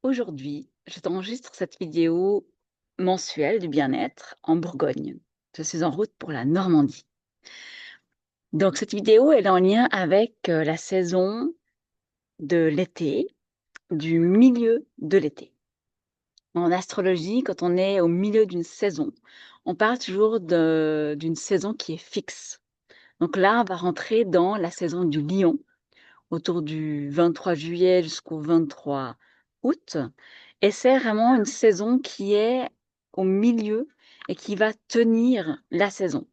Aujourd'hui, je t'enregistre cette vidéo mensuelle du bien-être en Bourgogne. Je suis en route pour la Normandie. Donc cette vidéo elle est en lien avec la saison de l'été, du milieu de l'été. En astrologie, quand on est au milieu d'une saison, on parle toujours d'une saison qui est fixe. Donc là, on va rentrer dans la saison du lion, autour du 23 juillet jusqu'au 23 août. Et c'est vraiment une saison qui est au milieu et qui va tenir la saison.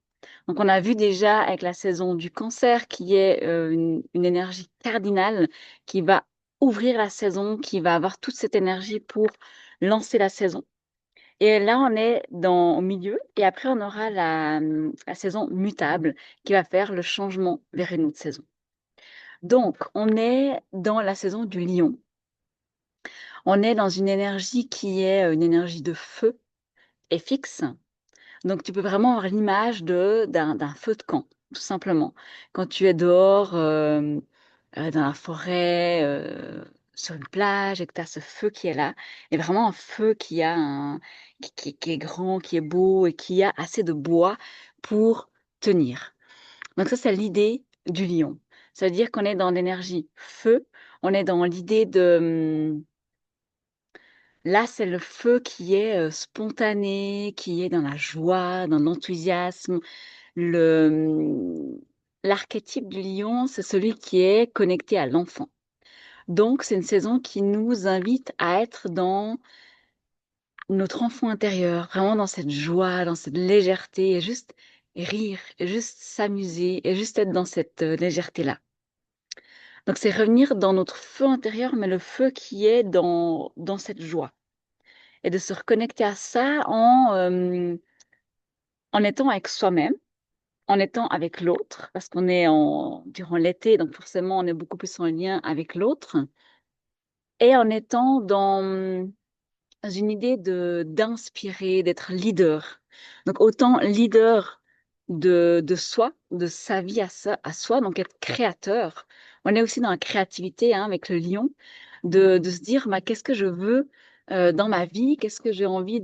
Donc, on a vu déjà avec la saison du cancer qui est une énergie cardinale qui va ouvrir la saison, qui va avoir toute cette énergie pour lancer la saison. Et là, on est au milieu et après, on aura la saison mutable qui va faire le changement vers une autre saison. Donc, on est dans la saison du lion. On est dans une énergie qui est une énergie de feu et fixe. Donc, tu peux vraiment avoir l'image d'un feu de camp, tout simplement. Quand tu es dehors, dans la forêt, sur une plage, et que tu as ce feu qui est là, et vraiment un feu qui est grand, qui est beau et qui a assez de bois pour tenir. Donc ça, c'est l'idée du lion. Ça veut dire qu'on est dans l'énergie feu, on est dans l'idée là, c'est le feu qui est spontané, qui est dans la joie, dans l'enthousiasme. L'archétype du lion, c'est celui qui est connecté à l'enfant. Donc, c'est une saison qui nous invite à être dans notre enfant intérieur, vraiment dans cette joie, dans cette légèreté, et juste rire, et juste s'amuser, et juste être dans cette légèreté-là. Donc, c'est revenir dans notre feu intérieur, mais le feu qui est dans cette joie. Et de se reconnecter à ça en étant avec soi-même, en étant avec l'autre, parce qu'on est durant l'été, donc forcément, on est beaucoup plus en lien avec l'autre, et en étant dans une idée d'inspirer, d'être leader. Donc, autant leader de soi, de sa vie à soi, donc être créateur. On est aussi dans la créativité, hein, avec le lion, de se dire, bah, qu'est-ce que je veux dans ma vie? Qu'est-ce que j'ai envie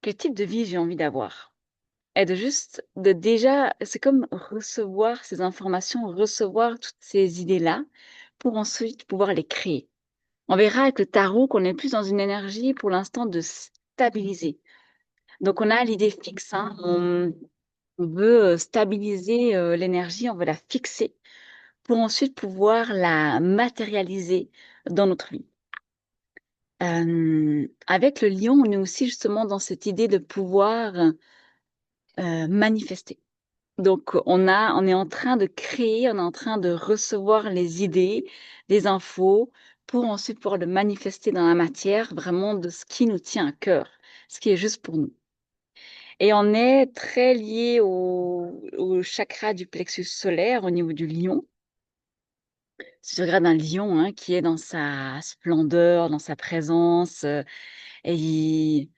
quel type de vie j'ai envie d'avoir? Et de déjà, c'est comme recevoir ces informations, recevoir toutes ces idées-là pour ensuite pouvoir les créer. On verra avec le tarot qu'on est plus dans une énergie pour l'instant de stabiliser. Donc on a l'idée fixe, hein, on veut stabiliser l'énergie, on veut la fixer pour ensuite pouvoir la matérialiser dans notre vie. Avec le lion, on est aussi justement dans cette idée de pouvoir manifester. Donc, on est en train de créer, on est en train de recevoir les idées, les infos, pour ensuite pouvoir le manifester dans la matière, vraiment de ce qui nous tient à cœur, ce qui est juste pour nous. Et on est très lié au chakra du plexus solaire au niveau du lion. Si tu regardes un lion, hein, qui est dans sa splendeur, dans sa présence, et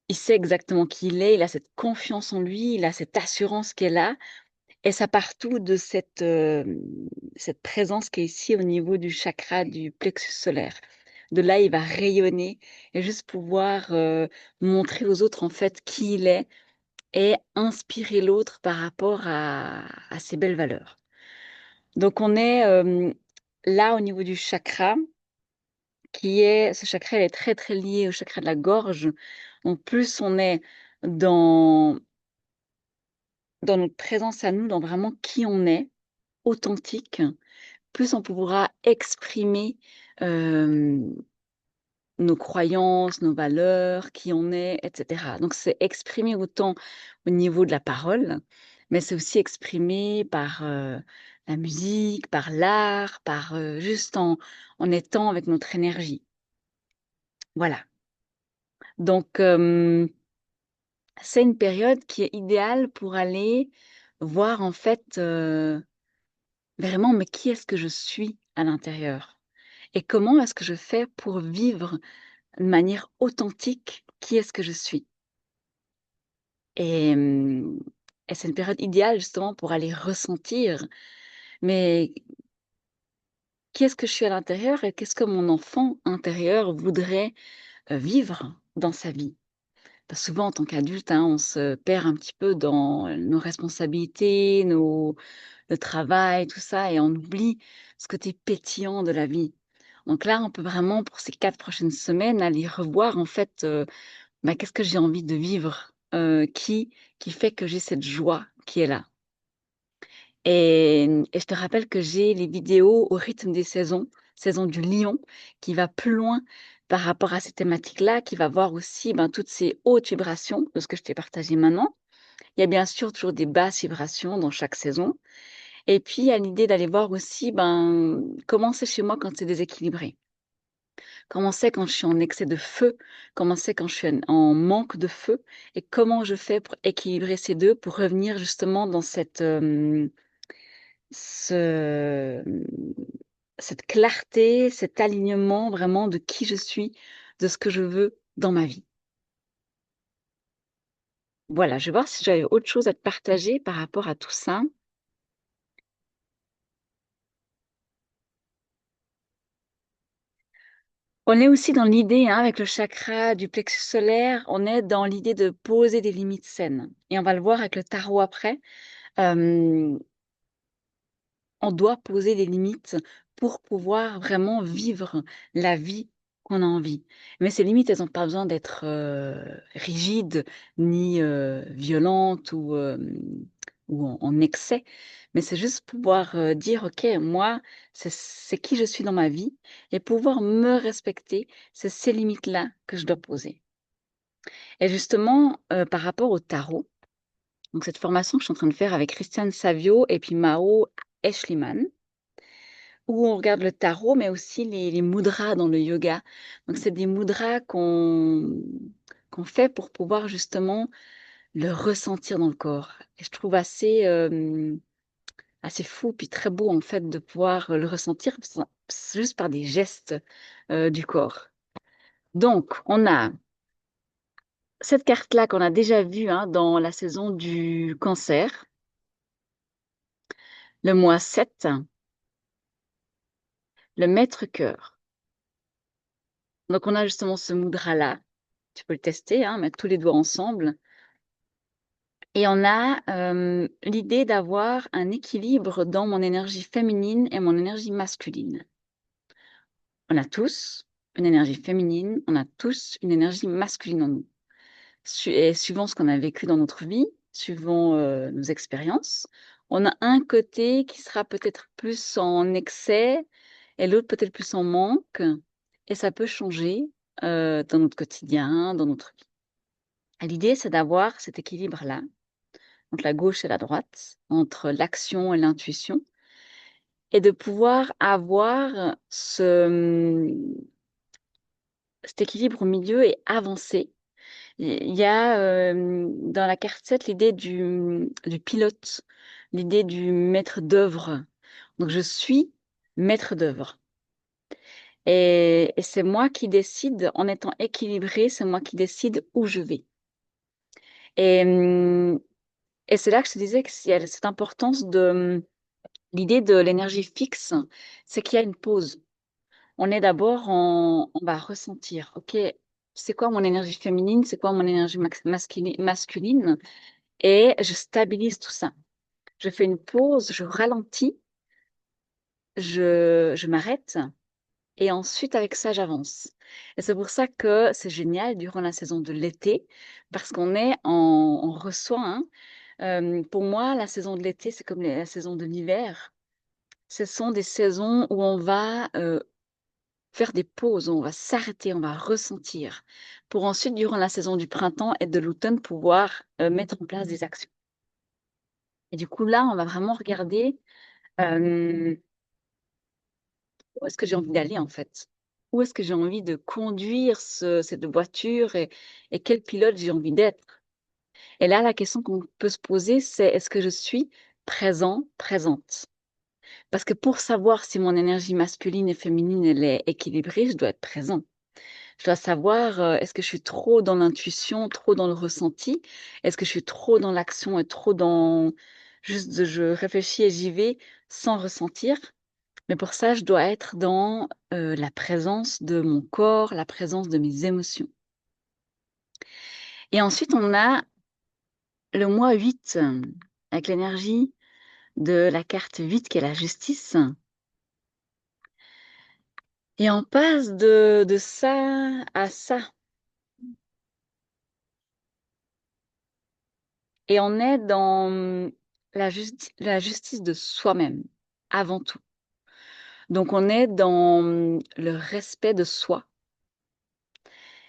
il sait exactement qui il est, il a cette confiance en lui, il a cette assurance qui est là. Et ça part tout de cette présence qui est ici au niveau du chakra du plexus solaire. De là, il va rayonner et juste pouvoir montrer aux autres en fait qui il est et inspirer l'autre par rapport à ses belles valeurs. Donc, on est là au niveau du chakra, ce chakra il est très très lié au chakra de la gorge. Donc, plus on est dans, dans notre présence à nous, dans vraiment qui on est, authentique, plus on pourra exprimer nos croyances, nos valeurs, qui on est, etc. Donc, c'est exprimer autant au niveau de la parole, mais c'est aussi exprimé par la musique, par l'art, par juste en étant avec notre énergie. Voilà. Donc, c'est une période qui est idéale pour aller voir en fait vraiment, mais qui est-ce que je suis à l'intérieur? Et comment est-ce que je fais pour vivre de manière authentique qui est-ce que je suis? Et, et c'est une période idéale justement pour aller ressentir, mais qui est-ce que je suis à l'intérieur et qu'est-ce que mon enfant intérieur voudrait vivre dans sa vie. Parce que souvent, en tant qu'adulte, hein, on se perd un petit peu dans nos responsabilités, le travail, tout ça, et on oublie ce côté pétillant de la vie. Donc là, on peut vraiment, pour ces 4 prochaines semaines, aller revoir en fait, bah, qu'est-ce que j'ai envie de vivre, qui fait que j'ai cette joie qui est là. Et je te rappelle que j'ai les vidéos au rythme des saisons, saison du lion, qui va plus loin par rapport à ces thématiques-là, qui va voir aussi, ben, toutes ces hautes vibrations de ce que je t'ai partagé maintenant. Il y a bien sûr toujours des basses vibrations dans chaque saison. Et puis, il y a l'idée d'aller voir aussi, ben, comment c'est chez moi quand c'est déséquilibré. Comment c'est quand je suis en excès de feu, comment c'est quand je suis en manque de feu, et comment je fais pour équilibrer ces 2 pour revenir justement dans ce, cette clarté, cet alignement vraiment de qui je suis, de ce que je veux dans ma vie. Voilà, je vais voir si j'avais autre chose à te partager par rapport à tout ça. On est aussi dans l'idée, hein, avec le chakra du plexus solaire, on est dans l'idée de poser des limites saines et on va le voir avec le tarot après. Hem On doit poser des limites pour pouvoir vraiment vivre la vie qu'on a envie. Mais ces limites, elles ont pas besoin d'être, rigides ni, violentes ou en excès. Mais c'est juste pouvoir, dire: «OK, moi, c'est qui je suis dans ma vie» et pouvoir me respecter. C'est ces limites-là que je dois poser. Et justement, par rapport au tarot, donc cette formation que je suis en train de faire avec Christiane Savio et puis Mao Eschliman, où on regarde le tarot, mais aussi les mudras dans le yoga. Donc c'est des mudras qu'on fait pour pouvoir justement le ressentir dans le corps et je trouve assez, assez fou puis très beau en fait de pouvoir, le ressentir juste par des gestes, du corps. Donc on a cette carte-là qu'on a déjà vue, hein, dans la saison du Cancer, le mois 7, le maître-cœur. Donc on a justement ce mudra-là, tu peux le tester, hein, mettre tous les doigts ensemble. Et on a, l'idée d'avoir un équilibre dans mon énergie féminine et mon énergie masculine. On a tous une énergie féminine, on a tous une énergie masculine en nous. Suivant ce qu'on a vécu dans notre vie, suivant, nos expériences, on a un côté qui sera peut-être plus en excès et l'autre peut-être plus en manque et ça peut changer, dans notre quotidien, dans notre vie. Et l'idée, c'est d'avoir cet équilibre-là entre la gauche et la droite, entre l'action et l'intuition et de pouvoir avoir cet équilibre au milieu et avancer. Il y a, dans la carte 7 l'idée du pilote, l'idée du maître d'œuvre. Donc je suis maître d'œuvre et c'est moi qui décide en étant équilibrée, c'est moi qui décide où je vais et mmh et c'est là que je te disais que s'il y a cette importance de l'idée de l'énergie fixe, c'est qu'il y a une pause. On est d'abord on va ressentir, OK, c'est quoi mon énergie féminine? C'est quoi mon énergie masculine? Et je stabilise tout ça. Je fais une pause, je ralentis, je m'arrête et ensuite avec ça, j'avance. Et c'est pour ça que c'est génial durant la saison de l'été parce qu'on est on reçoit, hein, pour moi, la saison de l'été, c'est comme la saison de l'hiver. Ce sont des saisons où on va, faire des pauses, on va s'arrêter, on va ressentir, pour ensuite, durant la saison du printemps et de l'automne, pouvoir, mettre en place des actions. Et du coup, là, on va vraiment regarder, hem, où est-ce que j'ai envie d'aller, en fait? Où est-ce que j'ai envie de conduire cette voiture et quel pilote j'ai envie d'être? Et là, la question qu'on peut se poser, c'est: «Est-ce que je suis présent, présente?» Parce que pour savoir si mon énergie masculine et féminine, elle est équilibrée, je dois être présent. Je dois savoir, est-ce que je suis trop dans l'intuition, trop dans le ressenti? Est-ce que je suis trop dans l'action et trop dans juste je réfléchis et j'y vais sans ressentir? Mais pour ça, je dois être dans la présence de mon corps, la présence de mes émotions. Et ensuite, on a le mois 8, avec l'énergie de la carte 8 qui est la justice. Et on passe de ça à ça. Et on est dans la justice de soi-même, avant tout. Donc, on est dans le respect de soi.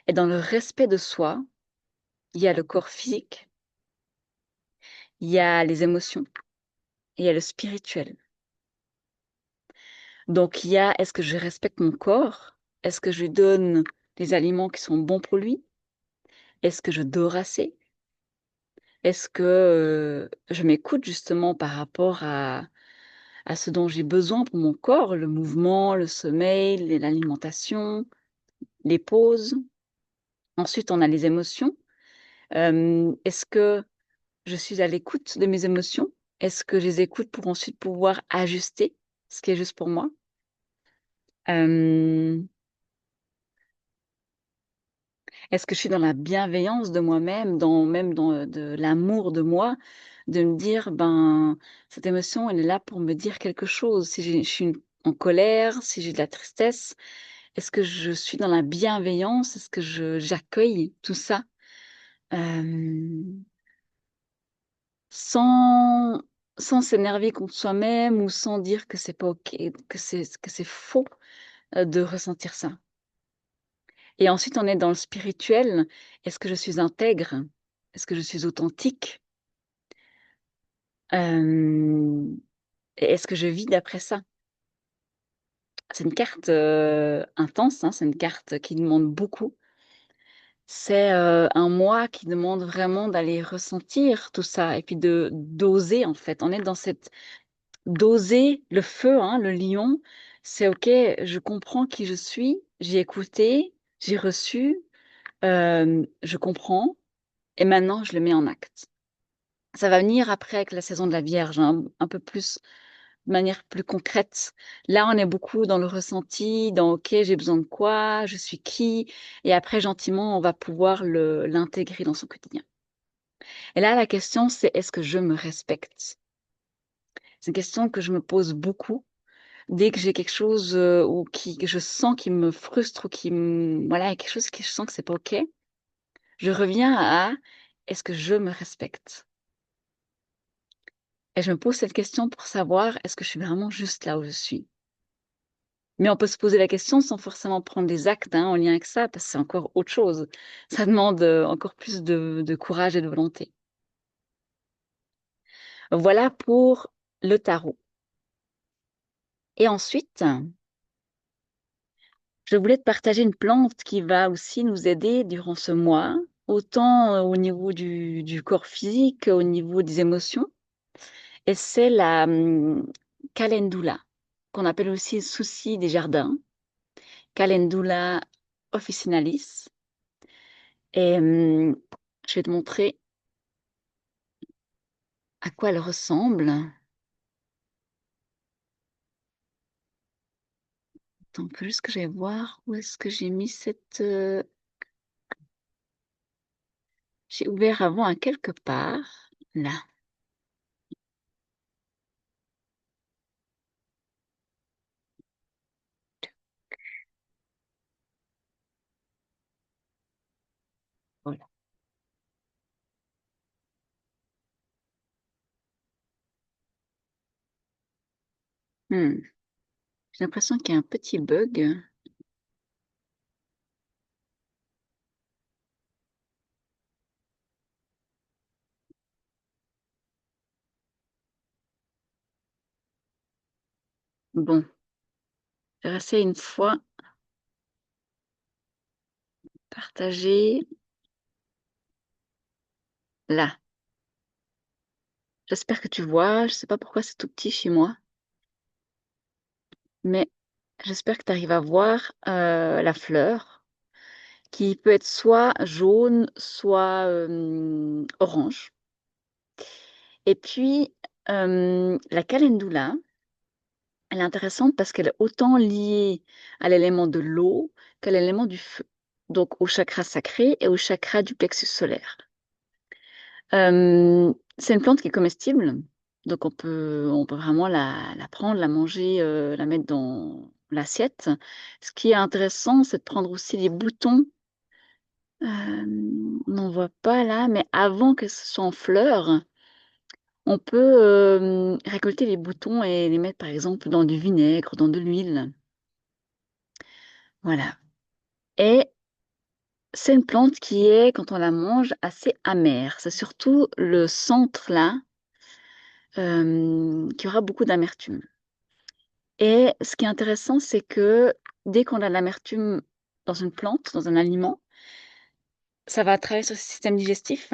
Et dans le respect de soi, il y a le corps physique, il y a les émotions, et il y a le spirituel. Donc, il y a, est-ce que je respecte mon corps? Est-ce que je lui donne les aliments qui sont bons pour lui? Est-ce que je dors assez? Est-ce que je m'écoute justement par rapport à ce dont j'ai besoin pour mon corps, le mouvement, le sommeil, l'alimentation, les pauses? Ensuite, on a les émotions. Est-ce que je suis à l'écoute de mes émotions? Est-ce que je les écoute pour ensuite pouvoir ajuster ce qui est juste pour moi? Hem, Est-ce que je suis dans la bienveillance de moi-même, même dans, de l'amour de moi, de me dire: «Ben, cette émotion, elle est là pour me dire quelque chose». Si je suis en colère, si j'ai de la tristesse, est-ce que je suis dans la bienveillance? Est-ce que j'accueille tout ça? Hem, sans sans s'énerver contre soi-même ou sans dire que c'est pas OK, que c'est faux, de ressentir ça. Et ensuite, on est dans le spirituel. Est-ce que je suis intègre? Est-ce que je suis authentique? Hem Et est-ce que je vis d'après ça? C'est une carte, intense, hein, c'est une carte qui demande beaucoup. C'est, un mois qui demande vraiment d'aller ressentir tout ça et puis de d'oser, en fait. On est dans cette d'oser le feu, hein, le lion. C'est OK, je comprends qui je suis, j'ai écouté, j'ai reçu, je comprends et maintenant je le mets en acte. Ça va venir après avec la saison de la Vierge, hein, un peu plus de manière plus concrète. Là, on est beaucoup dans le ressenti, dans OK, j'ai besoin de quoi? Je suis qui? Et après, gentiment, on va pouvoir l'intégrer dans son quotidien. Et là, la question, c'est est-ce que je me respecte? C'est une question que je me pose beaucoup dès que j'ai quelque chose, ou que je sens qui me frustre ou voilà, quelque chose que je sens que c'est pas OK. Je reviens à est-ce que je me respecte? Et je me pose cette question pour savoir est-ce que je suis vraiment juste là où je suis? Mais on peut se poser la question sans forcément prendre des actes, hein, en lien avec ça, parce que c'est encore autre chose. Ça demande, encore plus de courage et de volonté. Voilà pour le tarot. Et ensuite, je voulais te partager une plante qui va aussi nous aider durant ce mois, autant, au niveau du corps physique, au niveau des émotions, et c'est la, calendula, qu'on appelle aussi souci des jardins, Calendula officinalis. Et je vais te montrer à quoi elle ressemble. Attends, faut juste que j'aille voir où est-ce que j'ai mis cette, j'ai ouvert avant à quelque part. Là, voilà. Mmh. J'ai l'impression qu'il y a un petit bug. Bon, je vais réessayer une fois, partager. Là, j'espère que tu vois. Je sais pas pourquoi c'est tout petit chez moi, mais j'espère que tu arrives à voir, la fleur qui peut être soit jaune, soit, orange. Et puis, la calendula, Elle est intéressante parce qu'elle est autant liée à l'élément de l'eau qu'à l'élément du feu, donc au chakra sacré et au chakra du plexus solaire. C'est une plante qui est comestible, donc on peut vraiment la prendre, la manger, la mettre dans l'assiette. Ce qui est intéressant, c'est de prendre aussi les boutons. On n'en voit pas là, mais avant que ce soit en fleurs, on peut récolter les boutons et les mettre par exemple dans du vinaigre, dans de l'huile. Voilà. Et c'est une plante qui est, quand on la mange, assez amère. C'est surtout le centre là qui aura beaucoup d'amertume. Et ce qui est intéressant, c'est que dès qu'on a de l'amertume dans une plante, dans un aliment, ça va travailler sur le système digestif.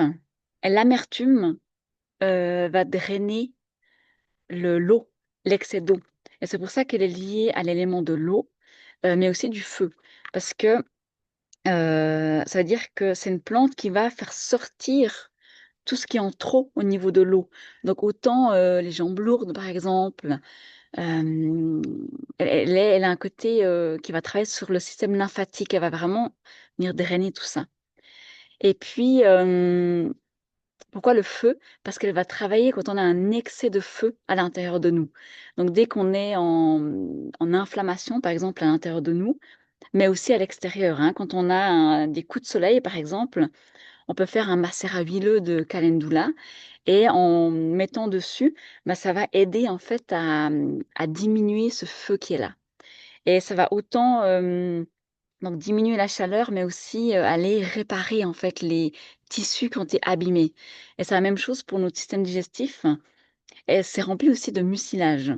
Et l'amertume va drainer l'eau, l'excès d'eau. Et c'est pour ça qu'elle est liée à l'élément de l'eau, mais aussi du feu. Parce que ça veut dire que c'est une plante qui va faire sortir tout ce qui est en trop au niveau de l'eau. Donc autant les jambes lourdes, par exemple, elle a un côté qui va travailler sur le système lymphatique. Elle va vraiment venir drainer tout ça. Et puis, pourquoi le feu? Parce qu'elle va travailler quand on a un excès de feu à l'intérieur de nous. Donc dès qu'on est en inflammation, par exemple, à l'intérieur de nous, mais aussi à l'extérieur, hein, quand on a des coups de soleil, par exemple, on peut faire un macérat huileux de calendula et en mettant dessus, bah, ça va aider en fait à diminuer ce feu qui est là. Et ça va autant donc diminuer la chaleur, mais aussi aller réparer en fait les tissus qui ont été abîmés. Et c'est la même chose pour notre système digestif. Et c'est rempli aussi de mucilage.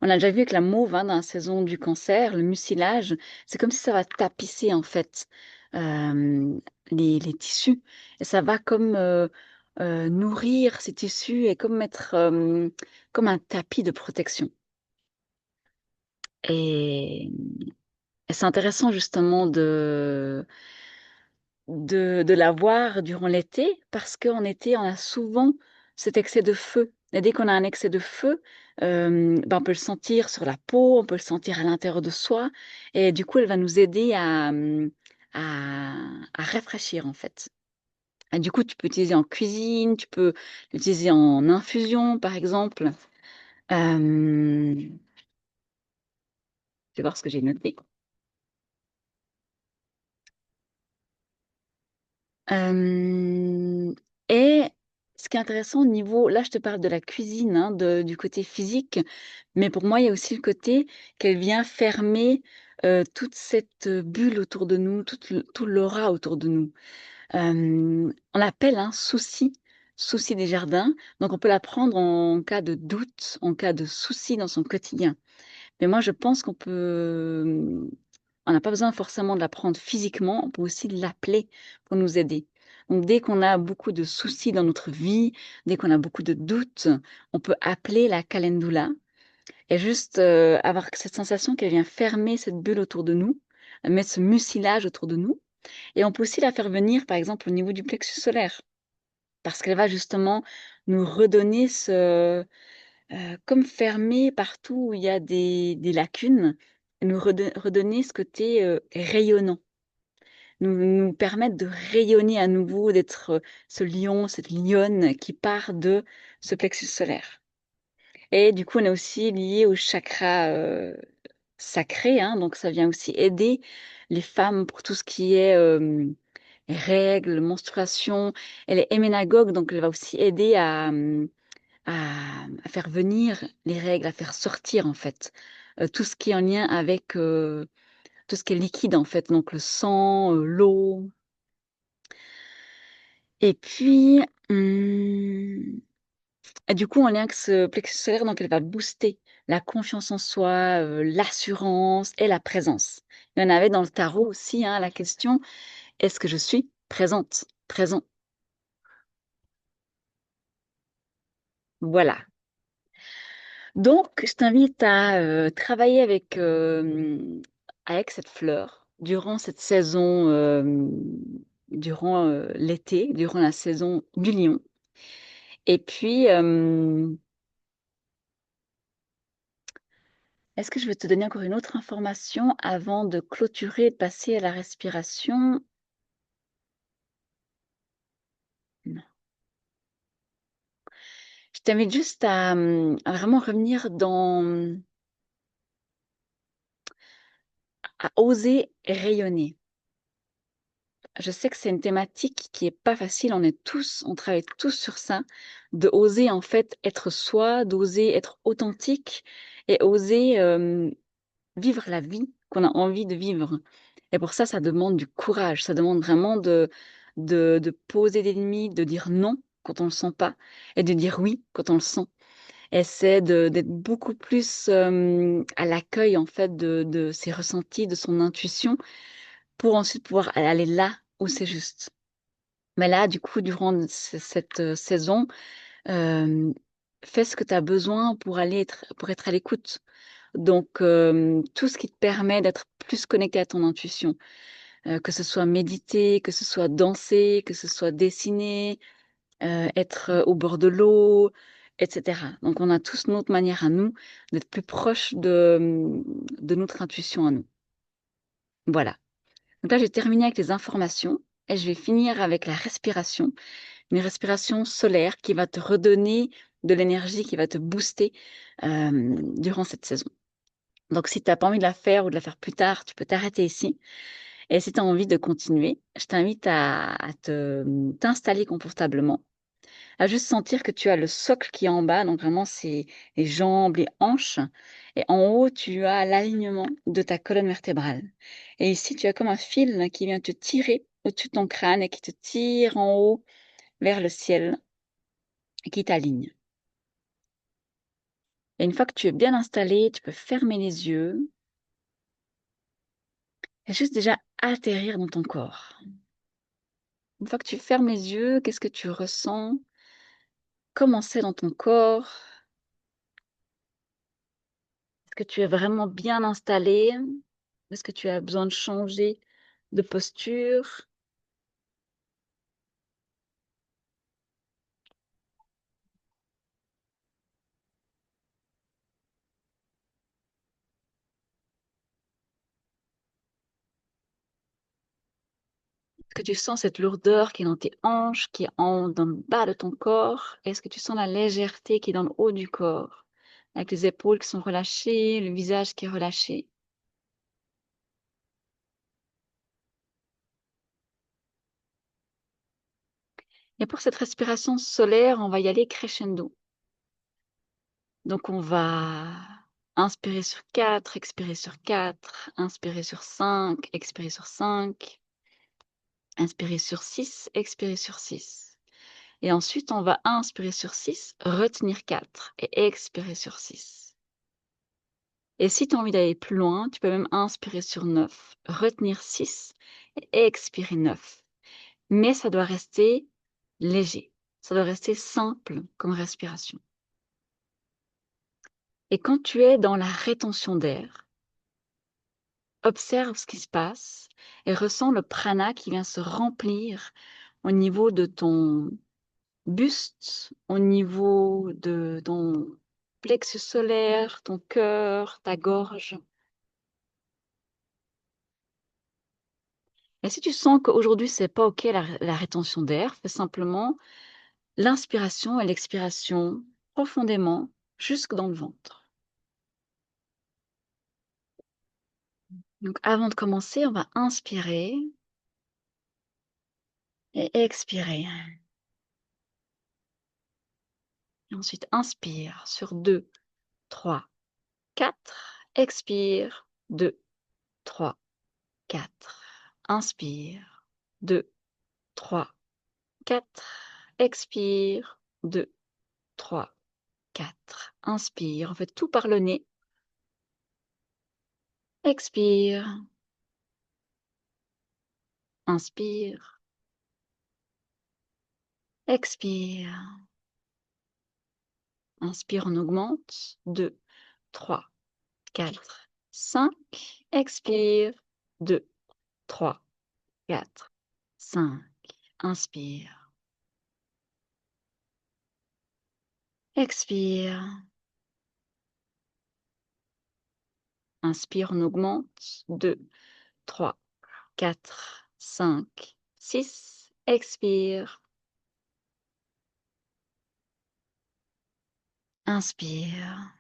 On a déjà vu avec la mauve, hein, dans la saison du cancer, le mucilage, c'est comme si ça va tapisser en fait euh, les tissus. Et ça va comme nourrir ces tissus et comme mettre comme un tapis de protection. Et, et c'est intéressant justement de la voir durant l'été parce qu'en été, on a souvent cet excès de feu. Et dès qu'on a un excès de feu, ben, on peut le sentir sur la peau, on peut le sentir à l'intérieur de soi. Et du coup, elle va nous aider à rafraîchir en fait. Et du coup, tu peux l'utiliser en cuisine, tu peux l'utiliser en infusion, par exemple. Je vais voir ce que j'ai noté. Hem et ce qui est intéressant au niveau là, je te parle de la cuisine, hein, du côté physique, mais pour moi, il y a aussi le côté qu'elle vient fermer, toute cette, bulle autour de nous, tout l'aura autour de nous. On l'appelle, hein, souci des jardins, donc on peut la prendre en cas de doute, en cas de souci dans son quotidien. Mais moi, je pense on n'a pas besoin forcément de la prendre physiquement, on peut aussi l'appeler pour nous aider. Donc dès qu'on a beaucoup de soucis dans notre vie, dès qu'on a beaucoup de doutes, on peut appeler la calendula et juste, avoir cette sensation qu'elle vient fermer cette bulle autour de nous, mettre ce mucilage autour de nous et on peut aussi la faire venir, par exemple, au niveau du plexus solaire parce qu'elle va justement nous redonner comme fermer partout où il y a des lacunes, nous redonner ce côté, rayonnant, nous permettre de rayonner à nouveau, d'être, ce lion, cette lionne qui part de ce plexus solaire et du coup, on est aussi lié au chakra, sacré, hein, donc ça vient aussi aider les femmes pour tout ce qui est, règles, menstruation. Elle est héménagogue, donc elle va aussi aider à faire venir les règles, à faire sortir en fait, tout ce qui est en lien avec, tout ce qui est liquide en fait, donc le sang, l'eau et puis, et du coup en lien avec ce plexus solaire, donc elle va booster la confiance en soi, l'assurance et la présence. Il y en avait dans le tarot aussi, hein, la question: «Est-ce que je suis présente?» présent. Voilà. Donc, je t'invite à travailler avec cette fleur durant cette saison, durant l'été, durant la saison du lion. Et puis, Est-ce que je vais te donner encore une autre information avant de clôturer et de passer à la respiration? Non. Je t'invite juste à vraiment revenir à oser rayonner. Je sais que c'est une thématique qui est pas facile, on travaille tous sur ça, de oser en fait être soi, d'oser être authentique et oser, vivre la vie qu'on a envie de vivre. Et pour ça, ça demande du courage, ça demande vraiment de poser des limites, de dire non quand on le sent pas et de dire oui quand on le sent. Et c'est d'être beaucoup plus, à l'accueil en fait de ses ressentis, de son intuition pour ensuite pouvoir aller là où c'est juste. Mais là, du coup, durant cette, saison, hem, fais ce que tu as besoin pour être à l'écoute. Donc, tout ce qui te permet d'être plus connecté à ton intuition, que ce soit méditer, que ce soit danser, que ce soit dessiner, être, au bord de l'eau et cetera. Donc on a tous notre manière à nous d'être plus proche de notre intuition à nous. Voilà. Donc là, j'ai terminé avec les informations et je vais finir avec la respiration. Une respiration solaire qui va te redonner de l'énergie, qui va te booster, durant cette saison. Donc si tu as pas envie de la faire ou de la faire plus tard, tu peux t'arrêter ici et si tu as envie de continuer, je t'invite à t'installer confortablement, à juste sentir que tu as le socle qui est en bas, donc vraiment c'est les jambes, les hanches et en haut, tu as l'alignement de ta colonne vertébrale et ici, tu as comme un fil qui vient te tirer au-dessus de ton crâne et qui te tire en haut vers le ciel et qui t'aligne. Et une fois que tu es bien installé, tu peux fermer les yeux et juste déjà atterrir dans ton corps. Une fois que tu fermes les yeux, qu'est-ce que tu ressens? Comment c'est dans ton corps? Est-ce que tu es vraiment bien installé? Est-ce que tu as besoin de changer de posture? Est-ce que tu sens cette lourdeur qui est dans tes hanches, qui est dans le bas de ton corps? Est-ce que tu sens la légèreté qui est dans le haut du corps, avec les épaules qui sont relâchées, le visage qui est relâché? Et pour cette respiration solaire, on va y aller crescendo. Donc on va inspirer sur 4, expirer sur 4, inspirer sur 5, expirer sur 5, inspirer sur 6, expirer sur 6. Et ensuite, on va inspirer sur 6, retenir 4 et expirer sur 6. Et si tu as envie d'aller plus loin, tu peux même inspirer sur 9, retenir 6 et expirer 9. Mais ça doit rester léger, ça doit rester simple comme respiration. Et quand tu es dans la rétention d'air, observe ce qui se passe et ressens le prana qui vient se remplir au niveau de ton buste, au niveau de ton plexus solaire, ton cœur, ta gorge. Et si tu sens qu'aujourd'hui, c'est pas OK la rétention d'air, fais simplement l'inspiration et l'expiration profondément jusque dans le ventre. Donc avant de commencer, on va inspirer et expirer. Et ensuite, inspire sur 2, 3, 4. Expire. 2, 3, 4. Inspire. 2, 3, 4. Expire. 2, 3, 4. Inspire. On fait tout par le nez. Expire. Inspire. Expire. Inspire, on augmente. 2, 3, 4, 5. Expire. 2, 3, 4, 5. Inspire. Expire. Inspire, on augmente. 2, 3, 4, 5, 6. Expire. Inspire.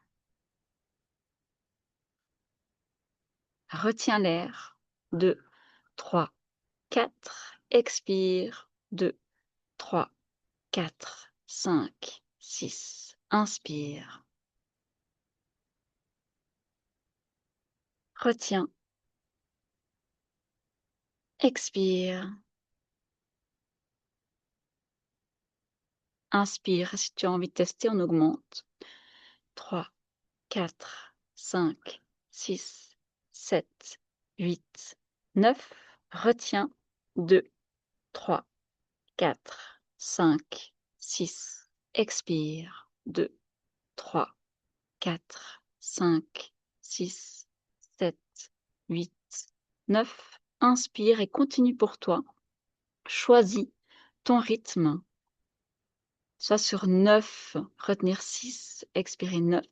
Retiens l'air. 2, 3, 4. Expire. 2, 3, 4, 5, 6. Inspire. Retiens. Expire. Inspire. Si tu as envie de tester, on augmente. 3, 4, 5, 6, 7, 8, 9. Retiens. 2, 3, 4, 5, 6. Expire. 2, 3, 4, 5, 6, 7, 8, 9. Inspire et continue pour toi. Choisis ton rythme. Soit sur 9, retenir 6, expirer 9.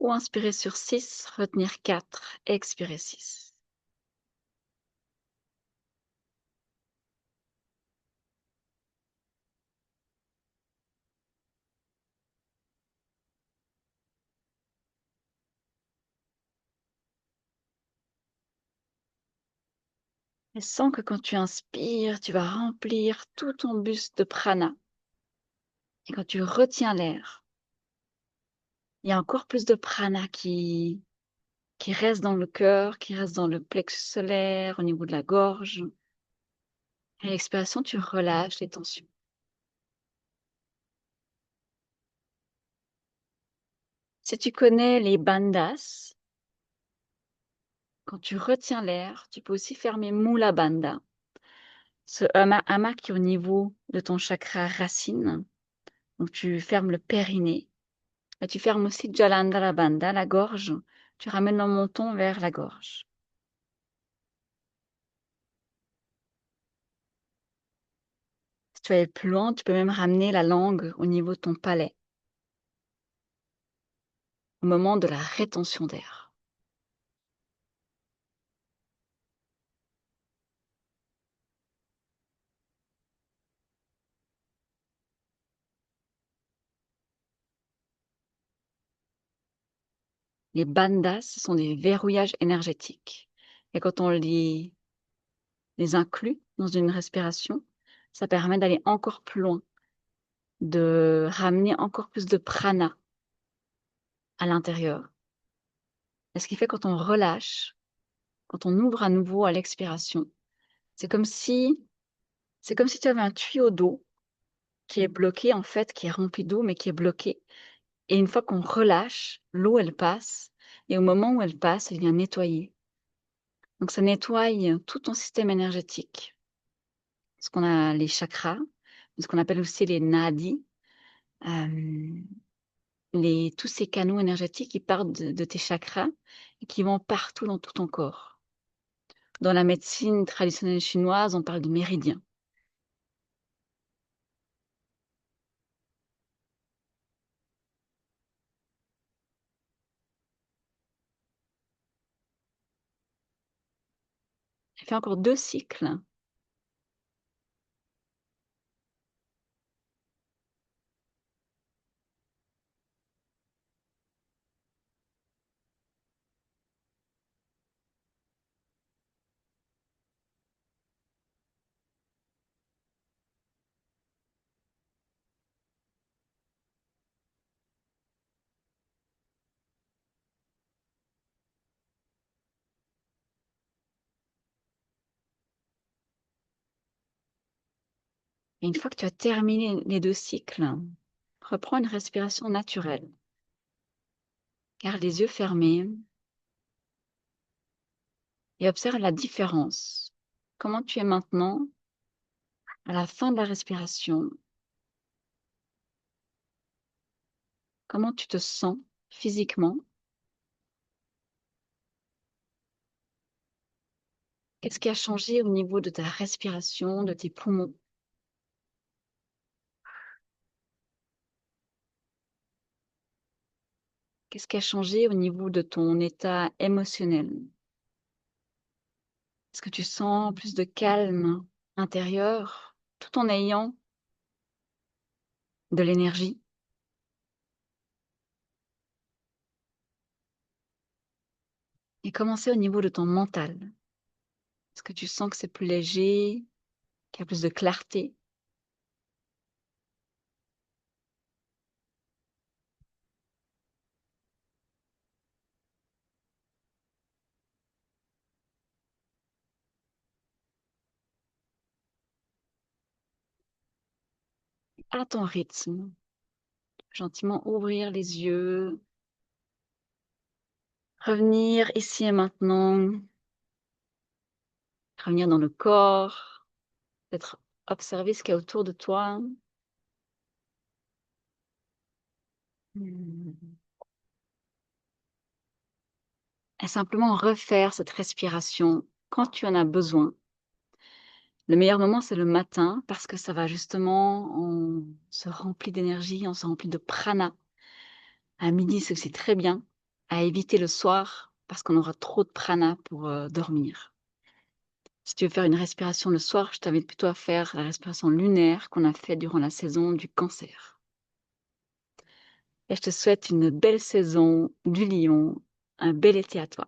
Ou inspirer sur 6, retenir 4, expirer 6. Et sens que quand tu inspires, tu vas remplir tout ton buste de prana. Et quand tu retiens l'air, il y a encore plus de prana qui reste dans le cœur, qui reste dans le plexus solaire, au niveau de la gorge. Et à l'expiration, tu relâches les tensions. Si tu connais les bandhas, quand tu retiens l'air, tu peux aussi fermer Mula Bandha, ce hamac qui est au niveau de ton chakra racine. Donc, tu fermes le périnée. Et tu fermes aussi Jalandhara Bandha, la gorge. Tu ramènes le menton vers la gorge. Si tu veux aller plus loin, tu peux même ramener la langue au niveau de ton palais, au moment de la rétention d'air. Les bandhas, ce sont des verrouillages énergétiques. Et quand on les inclut dans une respiration, ça permet d'aller encore plus loin, de ramener encore plus de prana à l'intérieur. Et ce qui fait quand on relâche, quand on ouvre à nouveau à l'expiration, c'est comme si tu avais un tuyau d'eau qui est bloqué, en fait, qui est rempli d'eau, mais qui est bloqué. Et une fois qu'on relâche, l'eau, elle passe. Et au moment où elle passe, elle vient nettoyer. Donc, ça nettoie tout ton système énergétique. Ce qu'on a les chakras, ce qu'on appelle aussi les nadis, tous ces canaux énergétiques qui partent de tes chakras et qui vont partout dans tout ton corps. Dans la médecine traditionnelle chinoise, on parle de méridiens. J'ai fait encore 2 cycles. Et une fois que tu as terminé les 2 cycles, reprends une respiration naturelle. Garde les yeux fermés et observe la différence. Comment tu es maintenant à la fin de la respiration? Comment tu te sens physiquement? Qu'est-ce qui a changé au niveau de ta respiration, de tes poumons? Qu'est-ce qui a changé au niveau de ton état émotionnel? Est-ce que tu sens plus de calme intérieur tout en ayant de l'énergie? Et comment c'est au niveau de ton mental? Est-ce que tu sens que c'est plus léger, qu'il y a plus de clarté? À ton rythme, gentiment ouvrir les yeux, revenir ici et maintenant, revenir dans le corps, peut-être observer ce qu'il y a autour de toi. Mmh. Et simplement refaire cette respiration quand tu en as besoin. Le meilleur moment, c'est le matin parce que ça va justement on se remplit d'énergie, on se remplit de prana. À midi, c'est aussi très bien. À éviter le soir parce qu'on aura trop de prana pour, dormir. Si tu veux faire une respiration le soir, je t'invite plutôt à faire la respiration lunaire qu'on a fait durant la saison du Cancer. Et je te souhaite une belle saison du Lion, un bel été à toi.